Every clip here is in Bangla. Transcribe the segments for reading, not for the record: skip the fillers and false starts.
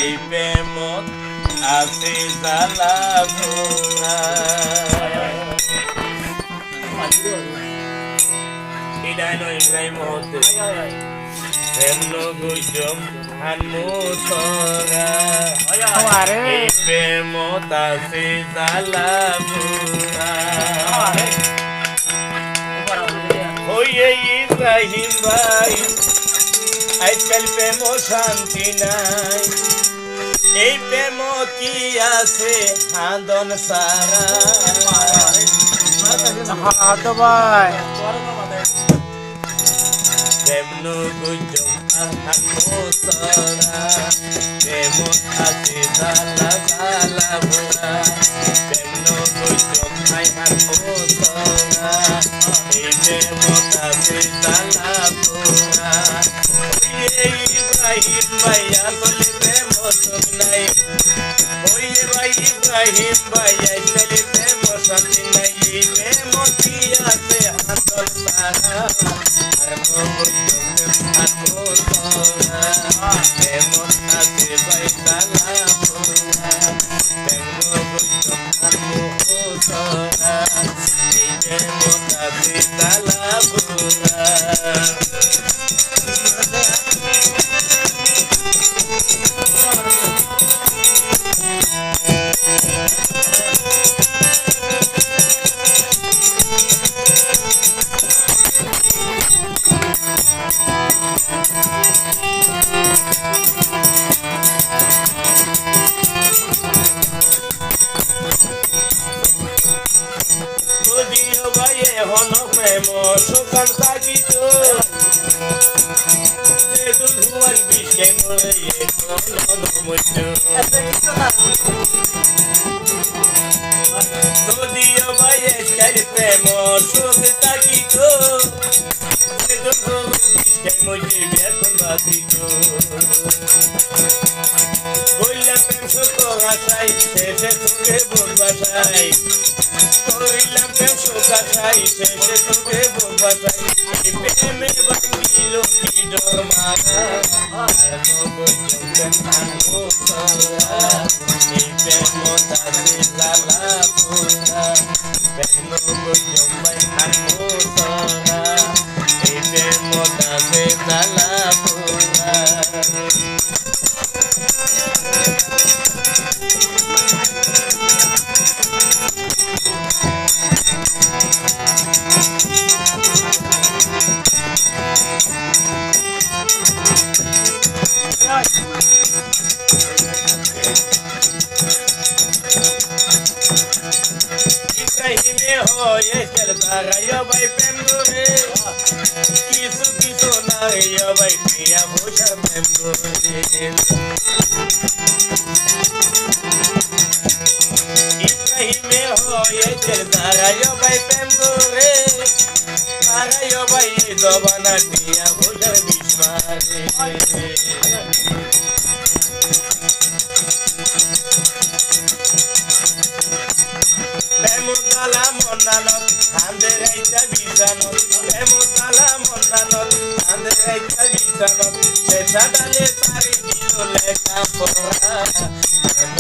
এই প্রেমত আছে জ্বালা পোড়া ইডাইনো ইব্রাহিম হতে প্রেম গুজম হানুতরা এই প্রেমত আছে জ্বালা পোড়া হইয়ে ইব্রাহিম ভাই আজকাল প্রেম শান্তি নাই এই প্রেম কি আছে হাদন সারা প্রেম গুজম হানুতরা প্রেম আছে জ্বালা জ্বালা পোড়া প্রেম গুজম হানুতরা এই প্রেম আছে জ্বালা পোড়া ইব্রাহিম ভাই আসলে প্রেম সুখ নাই ওই ভাই ইব্রাহিম ভাই আসলে প্রেম শান্তি নাই প্রেম কি আছে হাতল সারা আর প্রেম আছে ভাই তালা পোড়া প্রেম এই প্রেম আছে তালা পোড়া হন প্রেম সুখান থাকিত ভুয়ান বিষে মরে যদিও ভাই আজকাল প্রেম সুখ থাকিত বিষে মরে বেতন বাঁচিত বললাম প্রেম সুখ আশাই শেষে সুখে বোধ বাসাই করিলাম প্রেম সুখ আশাই শেষে সুখে বোধ বাসাই প্রেমে ভাঙিল কি ডর মারা আর প্রেম প্রেম তাতে জ্বালা পোড়া প্রেম জম্বাই হানুতরা এই প্রেম তাতে জ্বালা পোড়া ইব্রাহিমে হয়ে চলতারায় ভাই প্রেম ধরে কিছু কিছু নাই ভাই প্রিয়া ভূষা প্রেম ধরে ইব্রাহিমে হয়ে চলতারায় ভাই প্রেম ধরে তারায় ভাই জবানা প্রিয়া ভূষার বিস্মারে প্রেমতালা মন্নানত হান্দে রাইতা বিজানত প্রেমতালা মন্নানত হান্দে রাইতা বিজানত সেটা ডালে তারি দিল লেখা পড়া প্রেম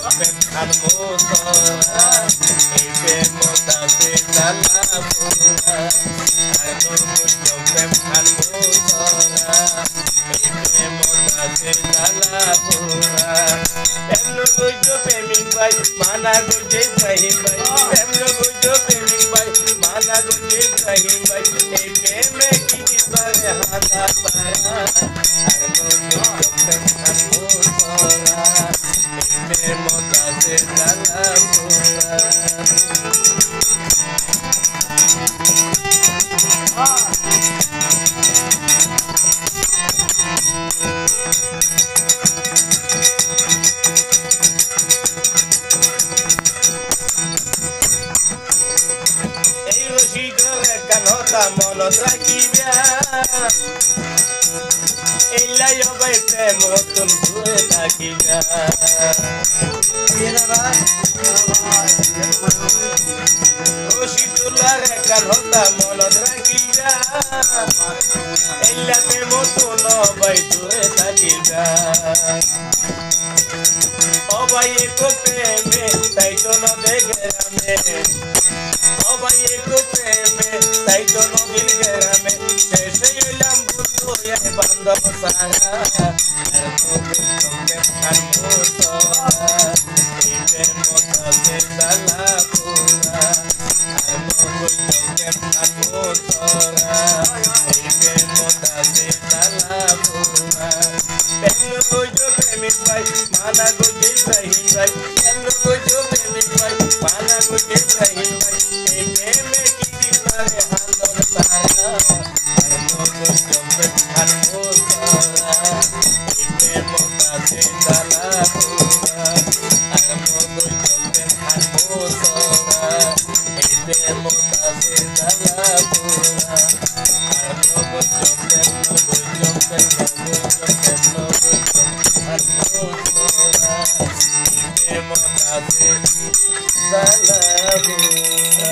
প্রেম হানুতরা এই প্রেমতাতে জ্বালা পোড়া প্রেম হানুতরা এই প্রেমতাতে জ্বালা পোড়া প্রেম গুজো প্রেমিক ভাই মানা গুজে ইব্রাহিম ভাই প্রেম গুজো প্রেমিক ভাই মানা গুজে ইব্রাহিম ভাই এই প্রেমে কি করে হানা পারা আর গুজো প্রেম হানুতরা এই প্রেম তাতে জ্বালা পোড়া মনত রাখিবা এলাই ভাই প্রেম নতুন ঘুরে থাকিবা রশিদুল্লাহর কথা মনত রাখিবা এলাই প্রেম নতুন ভাই ঘুরে থাকিবা সবাই একটু প্রেমে তাই তো নদে গ্রামে সবাই একটু প্রেমে তাই তো নদীর গ্রামে শেষে এলাম বন্ধু এক বান্ধব সারা আর নদীর সঙ্গে আর মোতরা এই প্রেম মতাতে জ্বালা পুরা আর নদীর সঙ্গে আর মোতরা এই প্রেম মতাতে জ্বালা পুরা প্রেম গুজো প্রেমিক ভাই মানা গুজে ইব্রাহিম ভাই প্রেম গুজো প্রেমিক ভাই মানা গুজে ইব্রাহিম ভাই এই প্রেমে কি দিবারে হান্দর সারা আর নদীর সঙ্গে আর মোতরা এই প্রেম মতাতে জ্বালা পুরা আর নদীর সঙ্গে আর মোতরা এই প্রেম মতাতে জ্বালা পুরা আর নদীর সঙ্গে আর মোতরা এই প্রেম মতাতে জ্বালা পুরা।